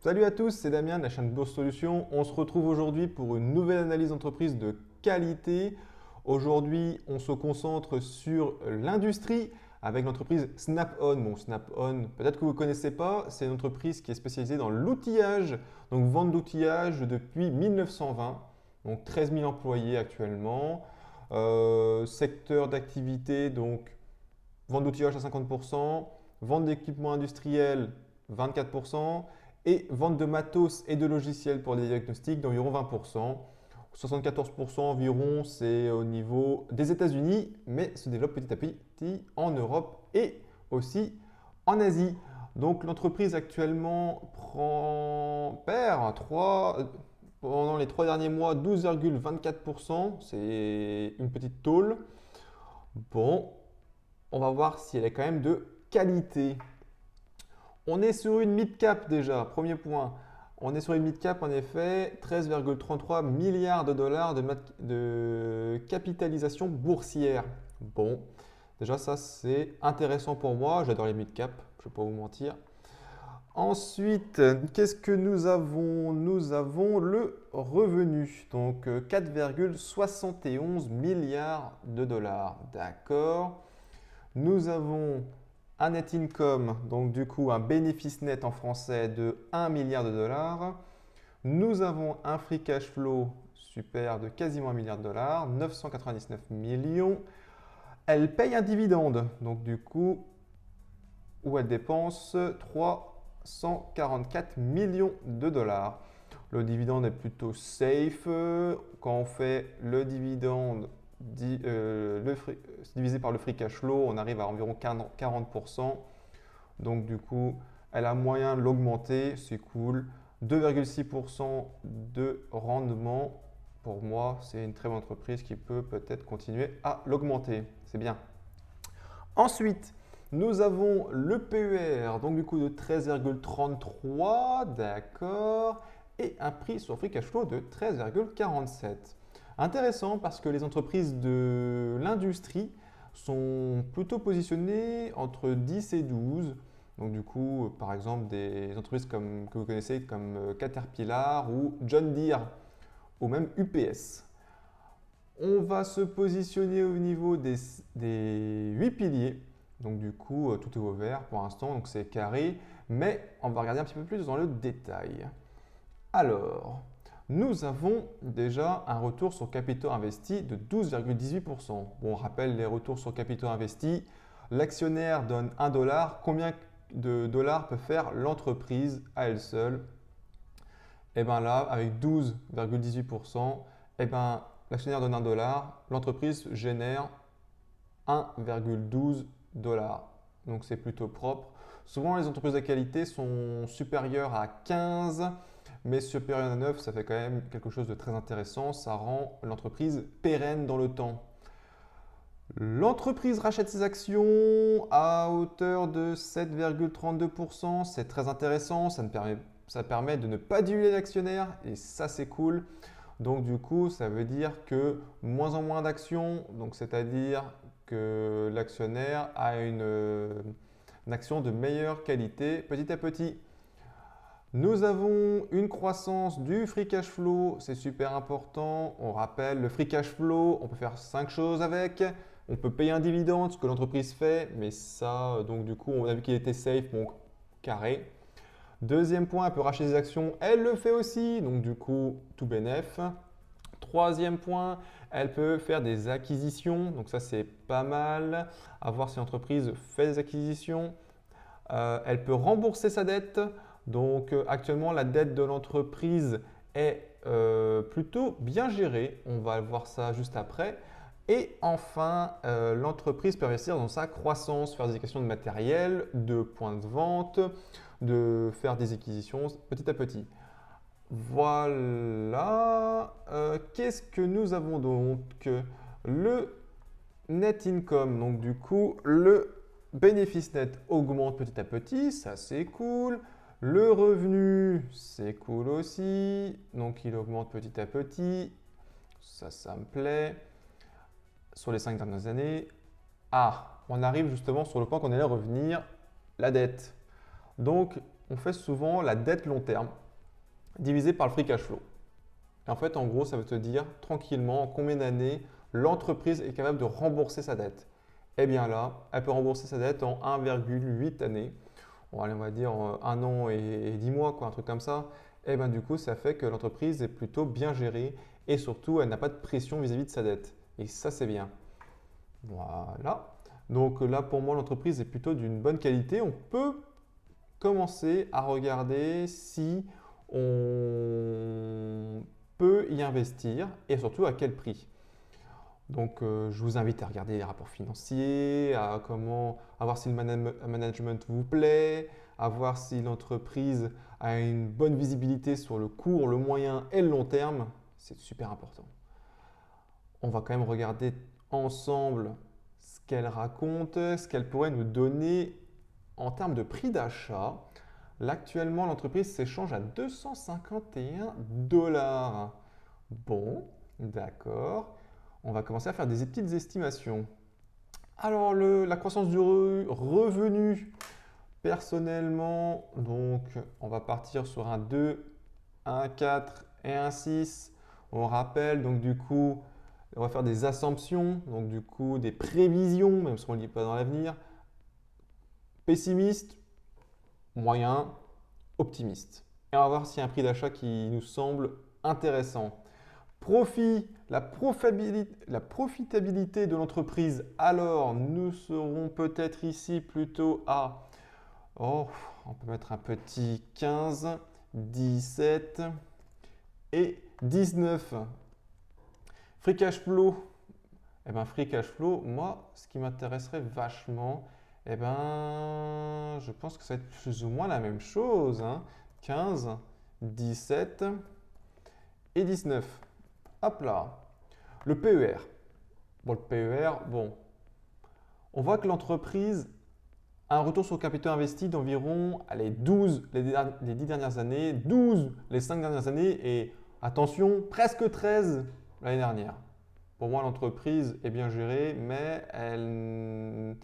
Salut à tous, c'est Damien de la chaîne Bourse Solutions. On se retrouve aujourd'hui pour une nouvelle analyse d'entreprise de qualité. Aujourd'hui, on se concentre sur l'industrie avec l'entreprise Snap-on. Bon, Snap-on, peut-être que vous ne connaissez pas, c'est une entreprise qui est spécialisée dans l'outillage, donc vente d'outillage depuis 1920. Donc 13 000 employés actuellement. Secteur d'activité, donc vente d'outillage à 50%, vente d'équipements industriels 24%, et vente de matos et de logiciels pour les diagnostics d'environ 20%. 74% environ, c'est au niveau des États-Unis, mais se développe petit à petit en Europe et aussi en Asie. Donc l'entreprise actuellement perd pendant les 3 derniers mois 12,24%. C'est une petite tôle. Bon, on va voir si elle est quand même de qualité. On est sur une mid-cap déjà, premier point. On est sur une mid-cap en effet, 13,33 milliards de dollars de capitalisation boursière. Bon, déjà ça c'est intéressant pour moi, j'adore les mid-cap, je ne vais pas vous mentir. Ensuite, qu'est-ce que nous avons? Nous avons le revenu, donc 4,71 milliards de dollars. D'accord. Nous avons un net income, donc du coup un bénéfice net en français de 1 milliard de dollars. Nous avons un free cash flow super de quasiment 1 milliard de dollars, 999 millions. Elle paye un dividende, donc du coup, où elle dépense 344 millions de dollars. Le dividende est plutôt safe. Quand on fait le dividende divisé par le free cash flow, on arrive à environ 40%. Donc du coup, elle a moyen de l'augmenter, c'est cool. 2,6% de rendement, pour moi, c'est une très bonne entreprise qui peut peut-être continuer à l'augmenter. C'est bien. Ensuite, nous avons le PER, donc du coup de 13,33, d'accord, et un prix sur free cash flow de 13,47. Intéressant parce que les entreprises de l'industrie sont plutôt positionnées entre 10 et 12. Donc du coup, par exemple, des entreprises que vous connaissez comme Caterpillar ou John Deere ou même UPS. On va se positionner au niveau des 8 piliers. Donc du coup, tout est ouvert pour l'instant, donc c'est carré. Mais on va regarder un petit peu plus dans le détail. Alors, nous avons déjà un retour sur capitaux investis de 12,18%. Bon, on rappelle les retours sur capitaux investis. L'actionnaire donne 1 dollar. Combien de dollars peut faire l'entreprise à elle seule? Et bien là, avec 12,18%, et ben, l'actionnaire donne 1 dollar, l'entreprise génère 1,12 dollars. Donc c'est plutôt propre. Souvent, les entreprises de qualité sont supérieures à 15, mais supérieures à 9, ça fait quand même quelque chose de très intéressant. Ça rend l'entreprise pérenne dans le temps. L'entreprise rachète ses actions à hauteur de 7,32%. C'est très intéressant. Ça permet de ne pas diluer l'actionnaire et ça, c'est cool. Donc, du coup, ça veut dire que moins en moins d'actions, donc c'est-à-dire que l'actionnaire a une action de meilleure qualité petit à petit. Nous avons une croissance du free cash flow, c'est super important. On rappelle, le free cash flow, on peut faire 5 choses avec. On peut payer un dividende, ce que l'entreprise fait, mais ça, donc du coup, on a vu qu'il était safe, donc carré. Deuxième point, elle peut racheter des actions, elle le fait aussi, donc du coup, tout bénef. Troisième point, elle peut faire des acquisitions, donc ça c'est pas mal. À voir si l'entreprise fait des acquisitions. Elle peut rembourser sa dette. Donc actuellement, la dette de l'entreprise est plutôt bien gérée. On va voir ça juste après. Et enfin, l'entreprise peut investir dans sa croissance, faire des acquisitions de matériel, de points de vente, de faire des acquisitions petit à petit. Voilà. Qu'est-ce que nous avons donc? Le net income, donc du coup, le bénéfice net augmente petit à petit, ça c'est cool. Le revenu, c'est cool aussi, donc il augmente petit à petit, ça me plaît. Sur les 5 dernières années, on arrive justement sur le point qu'on allait revenir, la dette. Donc, on fait souvent la dette long terme divisée par le free cash flow. Et en fait, en gros, ça veut te dire tranquillement en combien d'années l'entreprise est capable de rembourser sa dette. Eh bien là, elle peut rembourser sa dette en 1,8 années. Bon, allez, on va dire 1 an et 10 mois, quoi, un truc comme ça. Et bien du coup, ça fait que l'entreprise est plutôt bien gérée et surtout, elle n'a pas de pression vis-à-vis de sa dette. Et ça, c'est bien. Voilà. Donc là, pour moi, l'entreprise est plutôt d'une bonne qualité. On peut commencer à regarder si on peut y investir et surtout à quel prix. Donc, je vous invite à regarder les rapports financiers, à voir si le management vous plaît, à voir si l'entreprise a une bonne visibilité sur le court, le moyen et le long terme. C'est super important. On va quand même regarder ensemble ce qu'elle raconte, ce qu'elle pourrait nous donner en termes de prix d'achat. Là, actuellement, l'entreprise s'échange à 251 $. Bon, d'accord. On va commencer à faire des petites estimations. Alors, la croissance du revenu, personnellement, donc on va partir sur un 2, un 4 et un 6. On rappelle, donc du coup, on va faire des assumptions, donc du coup des prévisions, même si on ne lit pas dans l'avenir. Pessimiste, moyen, optimiste. Et on va voir s'il y a un prix d'achat qui nous semble intéressant. Profit, la profitabilité de l'entreprise, alors nous serons peut-être ici plutôt à, on peut mettre un petit 15, 17 et 19. Free cash flow, free cash flow, moi, ce qui m'intéresserait vachement, je pense que ça va être plus ou moins la même chose, 15, 17 et 19. Hop là. Le PER. Bon, le PER, on voit que l'entreprise a un retour sur le capital investi d'environ 12 les 10 dernières années, 12 les 5 dernières années et attention, presque 13 l'année dernière. Pour moi, l'entreprise est bien gérée, mais elle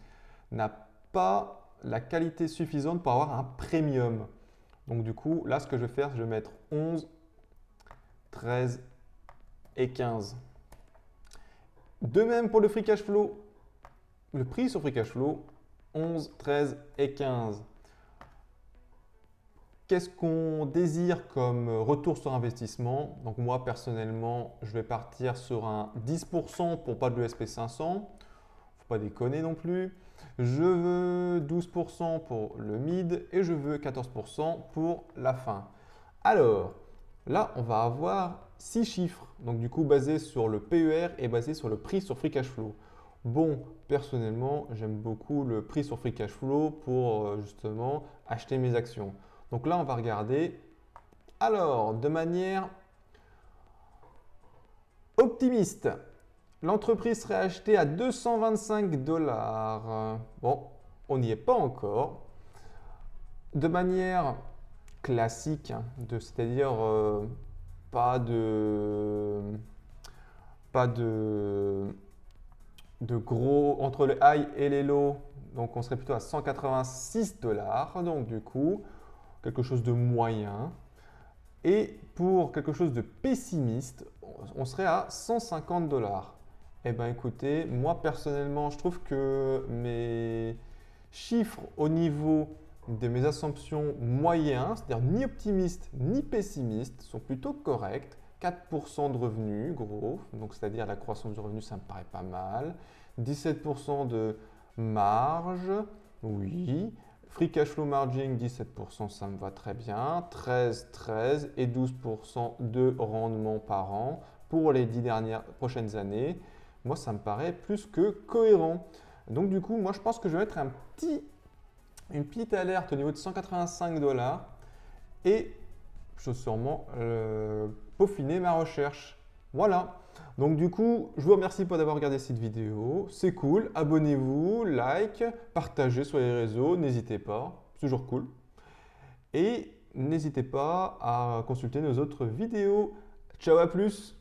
n'a pas la qualité suffisante pour avoir un premium. Donc du coup, là, ce que je vais faire, je vais mettre 11, 13 et 15. De même pour le free cash flow, le prix sur free cash flow, 11, 13 et 15. Qu'est-ce qu'on désire comme retour sur investissement? Donc moi, personnellement, je vais partir sur un 10% pour pas de l'ESP500. Faut pas déconner non plus. Je veux 12% pour le mid et je veux 14% pour la fin. Alors, là, on va avoir 6 chiffres, donc du coup basé sur le PER et basé sur le prix sur free cash flow. Bon, personnellement, j'aime beaucoup le prix sur free cash flow pour justement acheter mes actions. Donc là, on va regarder. Alors, de manière optimiste, l'entreprise serait achetée à 225 $. Bon, on n'y est pas encore. De manière classique, c'est-à-dire pas de gros entre les high et les low. Donc on serait plutôt à 186 $. Donc du coup, quelque chose de moyen. Et pour quelque chose de pessimiste, on serait à 150 $. Eh bien écoutez, moi personnellement, je trouve que mes chiffres au niveau de mes assumptions moyens, c'est-à-dire ni optimistes ni pessimistes, sont plutôt corrects. 4% de revenus, gros, donc c'est-à-dire la croissance du revenu, ça me paraît pas mal. 17% de marge, oui. Free cash flow margin, 17%, ça me va très bien. 13, 13 et 12% de rendement par an pour les 10 prochaines années. Moi, ça me paraît plus que cohérent. Donc du coup, moi, je pense que je vais mettre une petite alerte au niveau de 185 $ et je vais sûrement peaufiner ma recherche. Voilà. Donc du coup, je vous remercie pour d'avoir regardé cette vidéo. C'est cool. Abonnez-vous, like, partagez sur les réseaux. N'hésitez pas. C'est toujours cool. Et n'hésitez pas à consulter nos autres vidéos. Ciao, à plus!